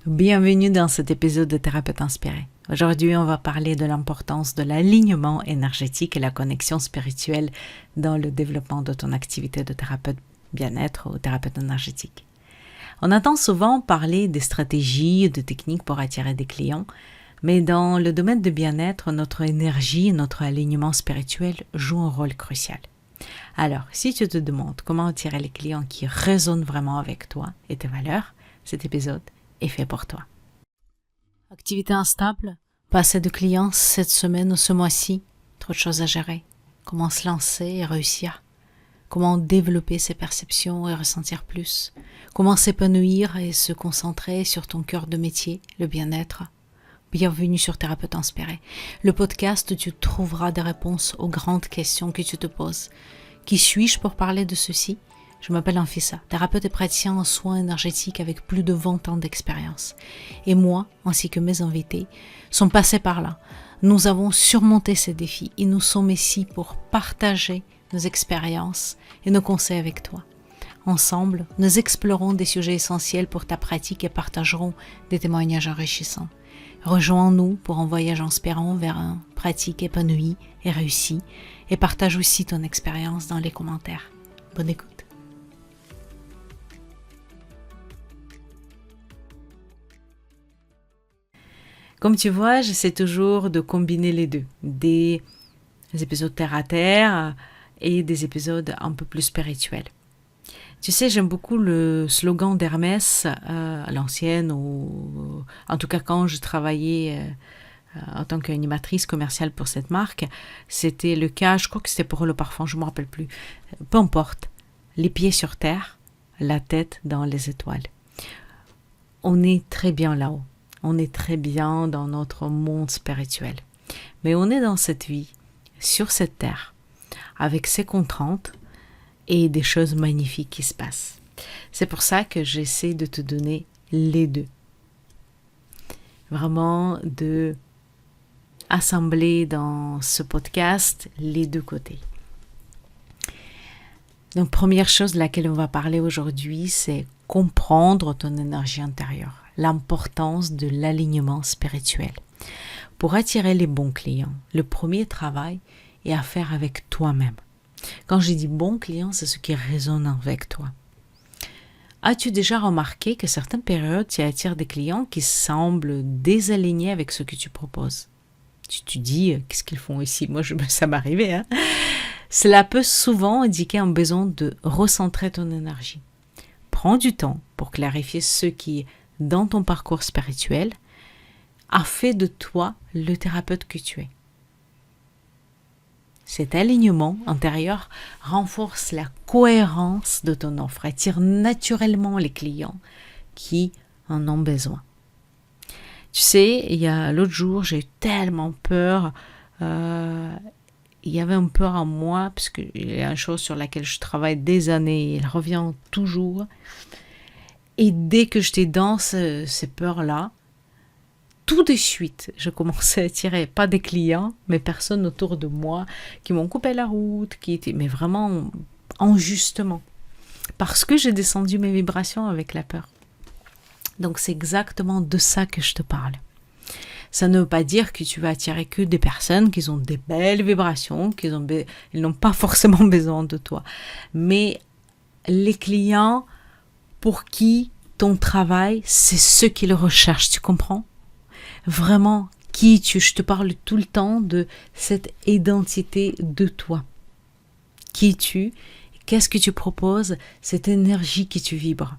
Bienvenue dans cet épisode de Thérapeute Inspiré. Aujourd'hui, on va parler de l'importance de l'alignement énergétique et la connexion spirituelle dans le développement de ton activité de thérapeute bien-être ou thérapeute énergétique. On entend souvent parler des stratégies, de techniques pour attirer des clients, mais dans le domaine du bien-être, notre énergie et notre alignement spirituel jouent un rôle crucial. Alors, si tu te demandes comment attirer les clients qui résonnent vraiment avec toi et tes valeurs, cet épisode est fait pour toi. Activité instable, pas assez de clients cette semaine ou ce mois-ci, trop de choses à gérer. Comment se lancer et réussir? Comment développer ses perceptions et ressentir plus? Comment s'épanouir et se concentrer sur ton cœur de métier, le bien-être? Bienvenue sur Thérapeute Inspiré, le podcast où tu trouveras des réponses aux grandes questions que tu te poses. Qui suis-je pour parler de ceci? Je m'appelle Anfissa, thérapeute et praticien en soins énergétiques avec plus de 20 ans d'expérience. Et moi, ainsi que mes invités, sont passés par là. Nous avons surmonté ces défis et nous sommes ici pour partager nos expériences et nos conseils avec toi. Ensemble, nous explorons des sujets essentiels pour ta pratique et partagerons des témoignages enrichissants. Rejoins-nous pour un voyage inspirant vers une pratique épanouie et réussie et partage aussi ton expérience dans les commentaires. Bonne écoute. Comme tu vois, j'essaie toujours de combiner les deux, des épisodes terre à terre et des épisodes un peu plus spirituels. Tu sais, j'aime beaucoup le slogan d'Hermès à l'ancienne, ou en tout cas quand je travaillais en tant qu'animatrice commerciale pour cette marque, c'était le cas, je crois que c'était pour le parfum, je ne me rappelle plus. Peu importe, les pieds sur terre, la tête dans les étoiles. On est très bien là-haut. On est très bien dans notre monde spirituel. Mais on est dans cette vie, sur cette terre, avec ses contraintes et des choses magnifiques qui se passent. C'est pour ça que j'essaie de te donner les deux. Vraiment de assembler dans ce podcast les deux côtés. Donc, première chose de laquelle on va parler aujourd'hui, c'est comprendre ton énergie intérieure. L'importance de l'alignement spirituel. Pour attirer les bons clients, le premier travail est à faire avec toi-même. Quand je dis bons clients, c'est ceux qui résonnent avec toi. As-tu déjà remarqué que certaines périodes, tu attires des clients qui semblent désalignés avec ce que tu proposes? Tu te dis, qu'est-ce qu'ils font ici? Moi, ça m'arrivait. Hein? Cela peut souvent indiquer un besoin de recentrer ton énergie. Prends du temps pour clarifier ce qui dans ton parcours spirituel, a fait de toi le thérapeute que tu es. Cet alignement intérieur renforce la cohérence de ton offre, attire naturellement les clients qui en ont besoin. Tu sais, l'autre jour, j'ai eu tellement peur, il y avait une peur en moi, parce qu'il y a une chose sur laquelle je travaille des années, et elle revient toujours. Et dès que j'étais dans ces peurs-là, tout de suite, je commençais à attirer, pas des clients, mais personnes autour de moi qui m'ont coupé la route, mais vraiment injustement. Parce que j'ai descendu mes vibrations avec la peur. Donc c'est exactement de ça que je te parle. Ça ne veut pas dire que tu vas attirer que des personnes qui ont des belles vibrations, ils n'ont pas forcément besoin de toi. Mais les clients pour qui ton travail, c'est ce qu'ils recherchent, tu comprends? Vraiment, qui es-tu? Je te parle tout le temps de cette identité de toi. Qui es-tu? Qu'est-ce que tu proposes? Cette énergie qui tu vibres.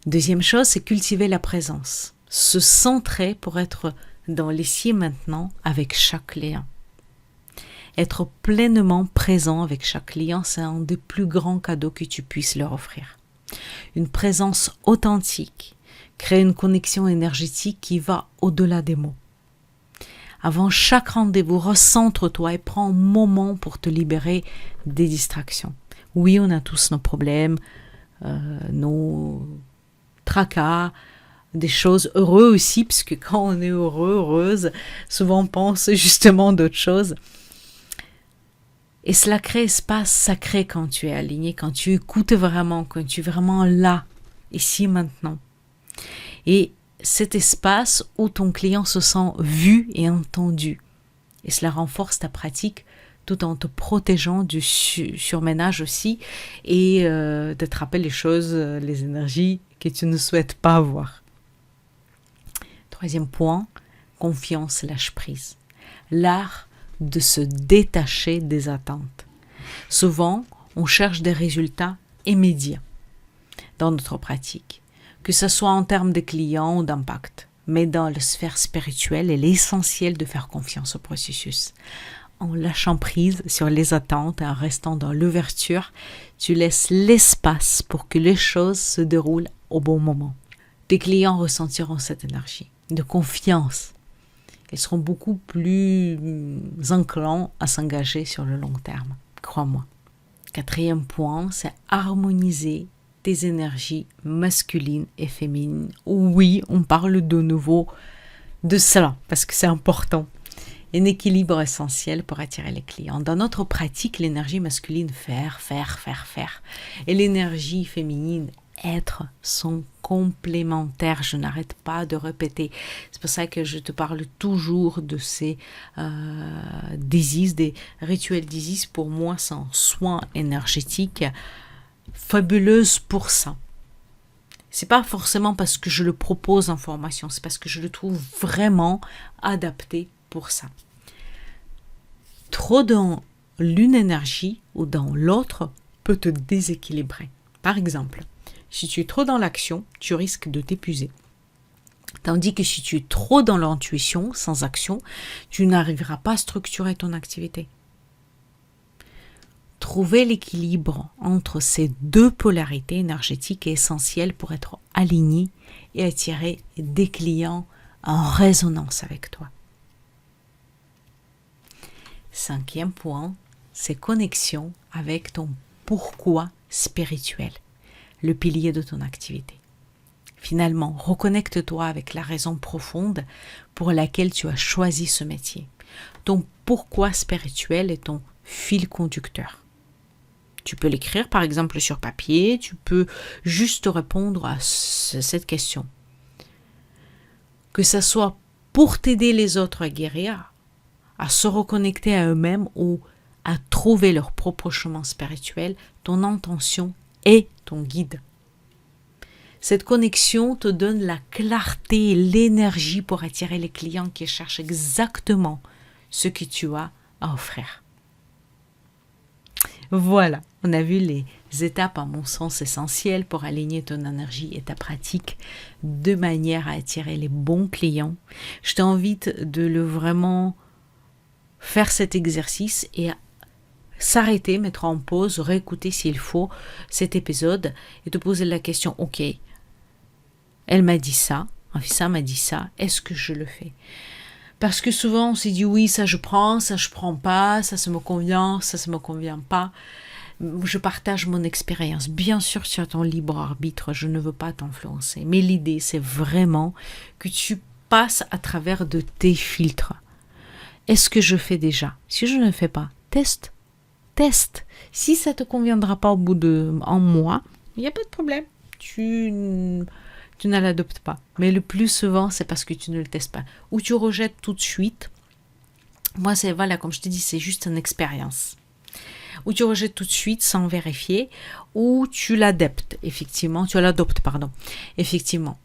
Deuxième chose, c'est cultiver la présence. Se centrer pour être dans l'ici et maintenant avec chaque client. Être pleinement présent avec chaque client, c'est un des plus grands cadeaux que tu puisses leur offrir. Une présence authentique crée une connexion énergétique qui va au-delà des mots. Avant chaque rendez-vous, recentre-toi et prends un moment pour te libérer des distractions. Oui, on a tous nos problèmes, nos tracas, des choses heureuses aussi, puisque quand on est heureux, heureuse, souvent on pense justement d'autres choses. Et cela crée espace sacré quand tu es aligné, quand tu écoutes vraiment, quand tu es vraiment là, ici, maintenant. Et cet espace où ton client se sent vu et entendu. Et cela renforce ta pratique tout en te protégeant du surménage aussi et de te rappeler les choses, les énergies que tu ne souhaites pas avoir. Troisième point, confiance, lâche prise. L'art de se détacher des attentes. Souvent, on cherche des résultats immédiats dans notre pratique, que ce soit en termes de clients ou d'impact. Mais dans la sphère spirituelle, il est essentiel de faire confiance au processus. En lâchant prise sur les attentes et en restant dans l'ouverture, tu laisses l'espace pour que les choses se déroulent au bon moment. Tes clients ressentiront cette énergie de confiance. Ils seront beaucoup plus enclins à s'engager sur le long terme, crois-moi. Quatrième point, c'est harmoniser tes énergies masculines et féminines. Oui, on parle de nouveau de cela, parce que c'est important. Un équilibre essentiel pour attirer les clients. Dans notre pratique, l'énergie masculine, faire. Et l'énergie féminine, être, sont complémentaires. Je n'arrête pas de répéter. C'est pour ça que je te parle toujours de ces des rituels d'Isis. Pour moi, c'est un soin énergétique fabuleuse pour ça. C'est pas forcément parce que je le propose en formation, c'est parce que je le trouve vraiment adapté pour ça. Trop dans l'une énergie ou dans l'autre peut te déséquilibrer. Par exemple, si tu es trop dans l'action, tu risques de t'épuiser. Tandis que si tu es trop dans l'intuition, sans action, tu n'arriveras pas à structurer ton activité. Trouver l'équilibre entre ces deux polarités énergétiques est essentiel pour être aligné et attirer des clients en résonance avec toi. Cinquième point, c'est connexion avec ton pourquoi spirituel, le pilier de ton activité. Finalement, reconnecte-toi avec la raison profonde pour laquelle tu as choisi ce métier. Ton pourquoi spirituel est ton fil conducteur. Tu peux l'écrire par exemple sur papier, tu peux juste répondre à cette question. Que ce soit pour t'aider les autres à guérir, à se reconnecter à eux-mêmes ou à trouver leur propre chemin spirituel, ton intention est ton guide. Cette connexion te donne la clarté et l'énergie pour attirer les clients qui cherchent exactement ce que tu as à offrir. Voilà, on a vu les étapes à mon sens essentielles pour aligner ton énergie et ta pratique de manière à attirer les bons clients. Je t'invite de le vraiment faire cet exercice et s'arrêter, mettre en pause, réécouter s'il faut cet épisode et te poser la question, ok, elle m'a dit ça, ça m'a dit ça, est-ce que je le fais ? Parce que souvent on s'est dit oui, ça je prends pas, ça me convient, ça me convient pas. Je partage mon expérience. Bien sûr, tu as ton libre arbitre, je ne veux pas t'influencer. Mais l'idée, c'est vraiment que tu passes à travers de tes filtres. Est-ce que je fais déjà ? Si je ne le fais pas, teste. Si ça ne te conviendra pas au bout d'un mois, il n'y a pas de problème. Tu ne l'adoptes pas. Mais le plus souvent, c'est parce que tu ne le testes pas. Ou tu rejettes tout de suite. Moi, comme je te dis, c'est juste une expérience. Ou tu rejettes tout de suite sans vérifier, ou tu l'adoptes, effectivement. Effectivement.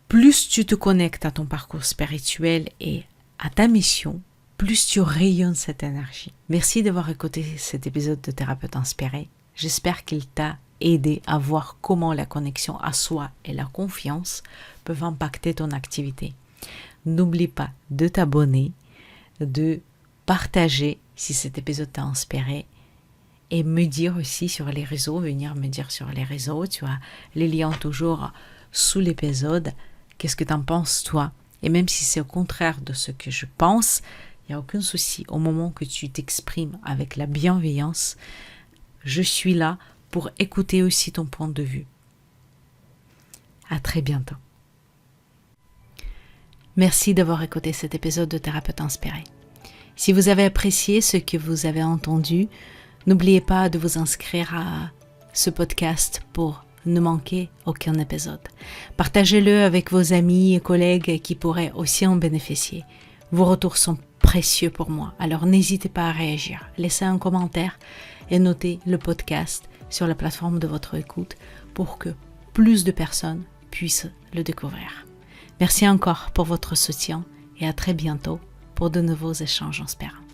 Plus tu te connectes à ton parcours spirituel et à ta mission, plus tu rayonnes cette énergie. Merci d'avoir écouté cet épisode de Thérapeute Inspiré. J'espère qu'il t'a aidé à voir comment la connexion à soi et la confiance peuvent impacter ton activité. N'oublie pas de t'abonner, de partager si cet épisode t'a inspiré et me dire aussi sur les réseaux, venir me dire sur les réseaux, tu as les liens toujours sous l'épisode. Qu'est-ce que t'en penses toi ? Et même si c'est au contraire de ce que je pense, il n'y a aucun souci. Au moment que tu t'exprimes avec la bienveillance, je suis là pour écouter aussi ton point de vue. À très bientôt. Merci d'avoir écouté cet épisode de Thérapeute Inspiré. Si vous avez apprécié ce que vous avez entendu, n'oubliez pas de vous inscrire à ce podcast pour ne manquez aucun épisode. Partagez-le avec vos amis et collègues qui pourraient aussi en bénéficier. Vos retours sont précieux pour moi, alors n'hésitez pas à réagir. Laissez un commentaire et notez le podcast sur la plateforme de votre écoute pour que plus de personnes puissent le découvrir. Merci encore pour votre soutien et à très bientôt pour de nouveaux échanges inspirants.